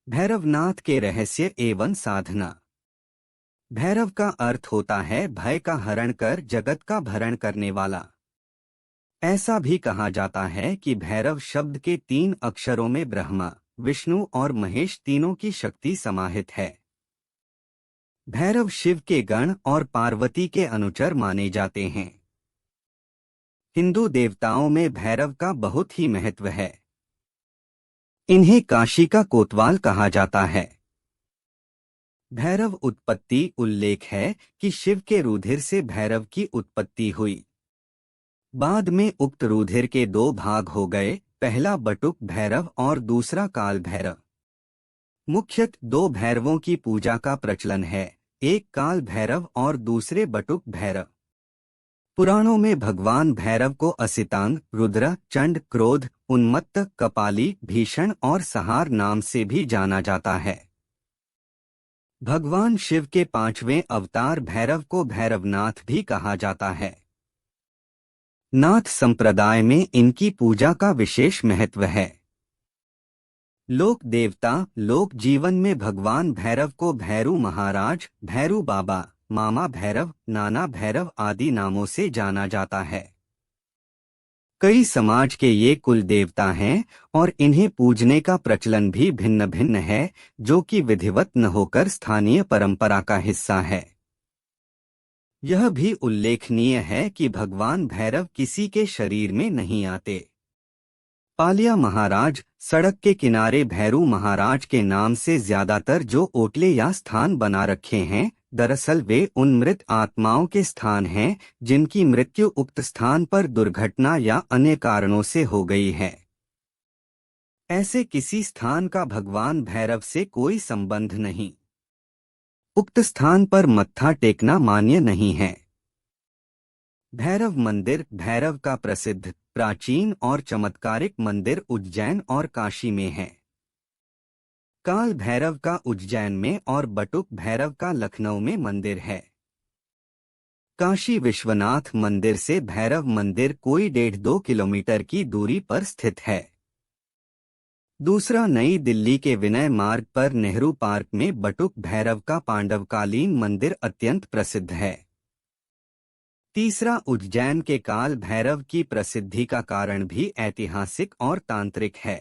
भैरवनाथ के रहस्य एवं साधना। भैरव का अर्थ होता है भय का हरण कर जगत का भरण करने वाला। ऐसा भी कहा जाता है कि भैरव शब्द के 3 अक्षरों में ब्रह्मा, विष्णु और महेश तीनों की शक्ति समाहित है। भैरव शिव के गण और पार्वती के अनुचर माने जाते हैं। हिंदू देवताओं में भैरव का बहुत ही महत्व है। इन्हें काशी का कोतवाल कहा जाता है। भैरव उत्पत्ति उल्लेख है कि शिव के रुधिर से भैरव की उत्पत्ति हुई। बाद में उक्त रुधिर के 2 भाग हो गए, पहला बटुक भैरव और दूसरा काल भैरव। मुख्यतः 2 भैरवों की पूजा का प्रचलन है, एक काल भैरव और दूसरे बटुक भैरव। पुराणों में भगवान भैरव को असितांग, रुद्र, चंड, क्रोध, उन्मत्त, कपाली, भीषण और सहार नाम से भी जाना जाता है। भगवान शिव के 5वें अवतार भैरव को भैरवनाथ भी कहा जाता है। नाथ संप्रदाय में इनकी पूजा का विशेष महत्व है। लोक देवता लोक जीवन में भगवान भैरव को भैरू महाराज, भैरू बाबा, मामा भैरव, नाना भैरव आदि नामों से जाना जाता है। कई समाज के ये कुल देवता हैं और इन्हें पूजने का प्रचलन भी भिन्न भिन्न है, जो कि विधिवत न होकर स्थानीय परंपरा का हिस्सा है। यह भी उल्लेखनीय है कि भगवान भैरव किसी के शरीर में नहीं आते। पालिया महाराज, सड़क के किनारे भैरू महाराज के नाम से ज्यादातर जो ओटले या स्थान बना रखे हैं, दरअसल वे उन मृत आत्माओं के स्थान हैं जिनकी मृत्यु उक्त स्थान पर दुर्घटना या अन्य कारणों से हो गई है। ऐसे किसी स्थान का भगवान भैरव से कोई संबंध नहीं। उक्त स्थान पर मत्था टेकना मान्य नहीं है। भैरव मंदिर भैरव का प्रसिद्ध, प्राचीन और चमत्कारिक मंदिर उज्जैन और काशी में है। काल भैरव का उज्जैन में और बटुक भैरव का लखनऊ में मंदिर है। काशी विश्वनाथ मंदिर से भैरव मंदिर कोई 1.5-2 किलोमीटर की दूरी पर स्थित है। दूसरा नई दिल्ली के विनय मार्ग पर नेहरू पार्क में बटुक भैरव का पांडवकालीन मंदिर अत्यंत प्रसिद्ध है। तीसरा उज्जैन के काल भैरव की प्रसिद्धि का कारण भी ऐतिहासिक और तांत्रिक है।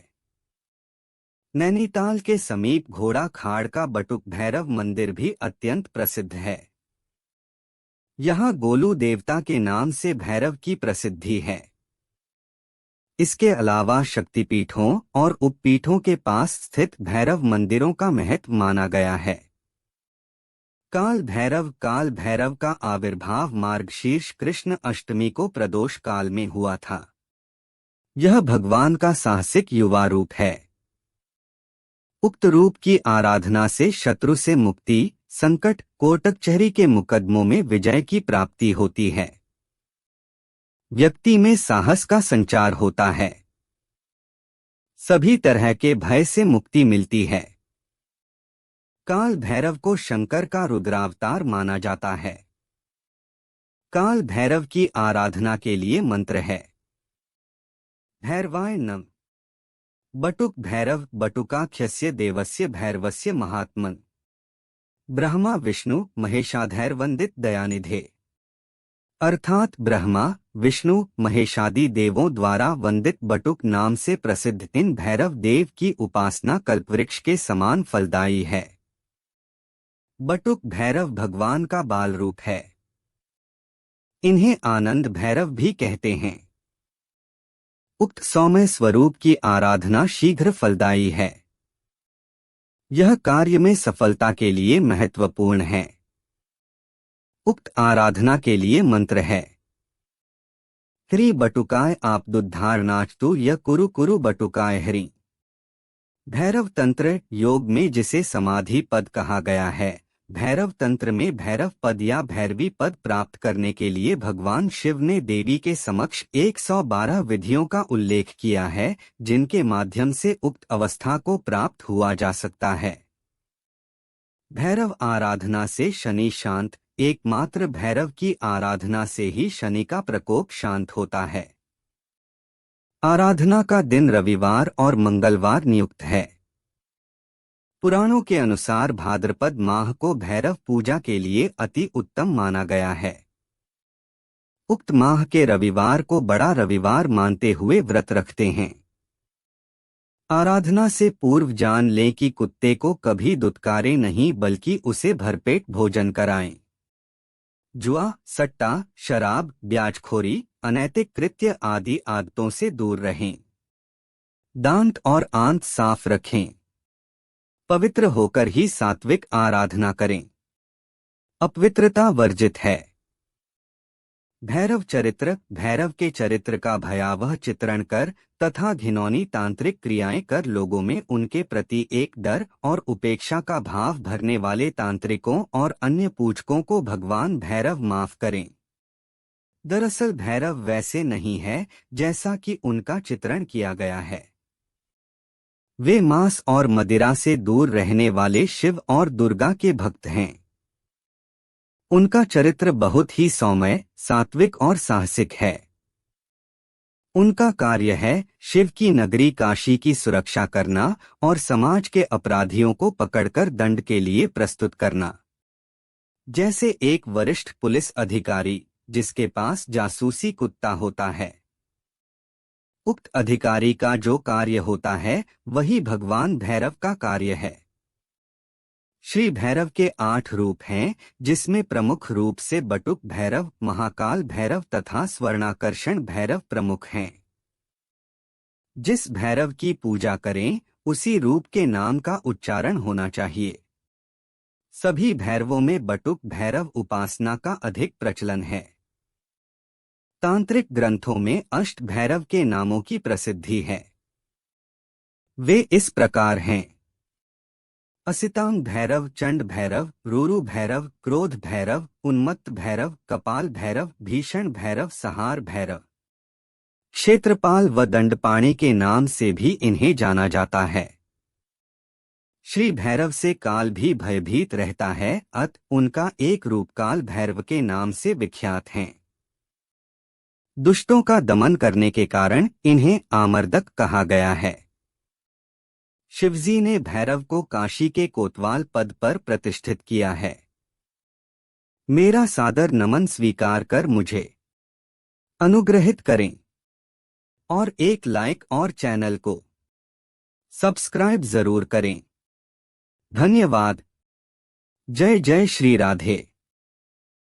नैनीताल के समीप घोड़ा खाड़ का बटुक भैरव मंदिर भी अत्यंत प्रसिद्ध है। यहाँ गोलू देवता के नाम से भैरव की प्रसिद्धि है। इसके अलावा शक्तिपीठों और उपपीठों के पास स्थित भैरव मंदिरों का महत्व माना गया है। काल भैरव का आविर्भाव मार्गशीर्ष कृष्ण अष्टमी को प्रदोष काल में हुआ था। यह भगवान का साहसिक युवा रूप है। उक्त रूप की आराधना से शत्रु से मुक्ति, संकट, कोर्ट कचहरी के मुकदमों में विजय की प्राप्ति होती है। व्यक्ति में साहस का संचार होता है। सभी तरह के भय से मुक्ति मिलती है। काल भैरव को शंकर का रुद्रावतार माना जाता है। काल भैरव की आराधना के लिए मंत्र है, भैरवाय नमः। बटुक भैरव बटुकाख्यस्य देवस्य भैरवस्य महात्मन्। ब्रह्मा विष्णु महेशाधैर वंदित दयानिधे। अर्थात ब्रह्मा, विष्णु, महेशादि देवों द्वारा वंदित बटुक नाम से प्रसिद्ध इन भैरव देव की उपासना कल्पवृक्ष के समान फलदायी है। बटुक भैरव भगवान का बाल रूप है। इन्हें आनंद भैरव भी कहते हैं। उक्त सौम्य स्वरूप की आराधना शीघ्र फलदायी है। यह कार्य में सफलता के लिए महत्वपूर्ण है। उक्त आराधना के लिए मंत्र है, ह्री बटुकाय आपदुद्धारणास्तु य कुरु कुरु बटुकाय ह्री। भैरव तंत्र योग में जिसे समाधि पद कहा गया है, भैरव तंत्र में भैरव पद या भैरवी पद प्राप्त करने के लिए भगवान शिव ने देवी के समक्ष 112 विधियों का उल्लेख किया है, जिनके माध्यम से उक्त अवस्था को प्राप्त हुआ जा सकता है। भैरव आराधना से शनि शांत, एकमात्र भैरव की आराधना से ही शनि का प्रकोप शांत होता है। आराधना का दिन रविवार और मंगलवार नियुक्त है। पुराणों के अनुसार भाद्रपद माह को भैरव पूजा के लिए अति उत्तम माना गया है। उक्त माह के रविवार को बड़ा रविवार मानते हुए व्रत रखते हैं। आराधना से पूर्व जान लें कि कुत्ते को कभी दुत्कारें नहीं बल्कि उसे भरपेट भोजन कराएं। जुआ, सट्टा, शराब, ब्याजखोरी, अनैतिक कृत्य आदि आदतों से दूर रहें। दांत और आंत साफ रखें। पवित्र होकर ही सात्विक आराधना करें। अपवित्रता वर्जित है। भैरव चरित्र, भैरव के चरित्र का भयावह चित्रण कर तथा घिनौनी तांत्रिक क्रियाएं कर लोगों में उनके प्रति एक डर और उपेक्षा का भाव भरने वाले तांत्रिकों और अन्य पूजकों को भगवान भैरव माफ करें। दरअसल भैरव वैसे नहीं है जैसा कि उनका चित्रण किया गया है। वे मांस और मदिरा से दूर रहने वाले शिव और दुर्गा के भक्त हैं। उनका चरित्र बहुत ही सौम्य, सात्विक और साहसिक है। उनका कार्य है शिव की नगरी काशी की सुरक्षा करना और समाज के अपराधियों को पकड़कर दंड के लिए प्रस्तुत करना। जैसे एक वरिष्ठ पुलिस अधिकारी जिसके पास जासूसी कुत्ता होता है। उक्त अधिकारी का जो कार्य होता है वही भगवान भैरव का कार्य है। श्री भैरव के 8 रूप हैं, जिसमें प्रमुख रूप से बटुक भैरव, महाकाल भैरव तथा स्वर्णाकर्षण भैरव प्रमुख हैं। जिस भैरव की पूजा करें उसी रूप के नाम का उच्चारण होना चाहिए। सभी भैरवों में बटुक भैरव उपासना का अधिक प्रचलन है। तांत्रिक ग्रंथों में अष्ट भैरव के नामों की प्रसिद्धि है। वे इस प्रकार हैं: असितांग भैरव, चंड भैरव, रूरु भैरव, क्रोध भैरव, उन्मत्त भैरव, कपाल भैरव, भीषण भैरव, सहार भैरव। क्षेत्रपाल व दंडपाणी के नाम से भी इन्हें जाना जाता है। श्री भैरव से काल भी भयभीत रहता है, अत उनका एक रूप काल भैरव के नाम से विख्यात हैं। दुष्टों का दमन करने के कारण इन्हें आमर्दक कहा गया है। शिवजी ने भैरव को काशी के कोतवाल पद पर प्रतिष्ठित किया है। मेरा सादर नमन स्वीकार कर मुझे अनुग्रहित करें और एक लाइक और चैनल को सब्सक्राइब जरूर करें। धन्यवाद। जय जय श्री राधे।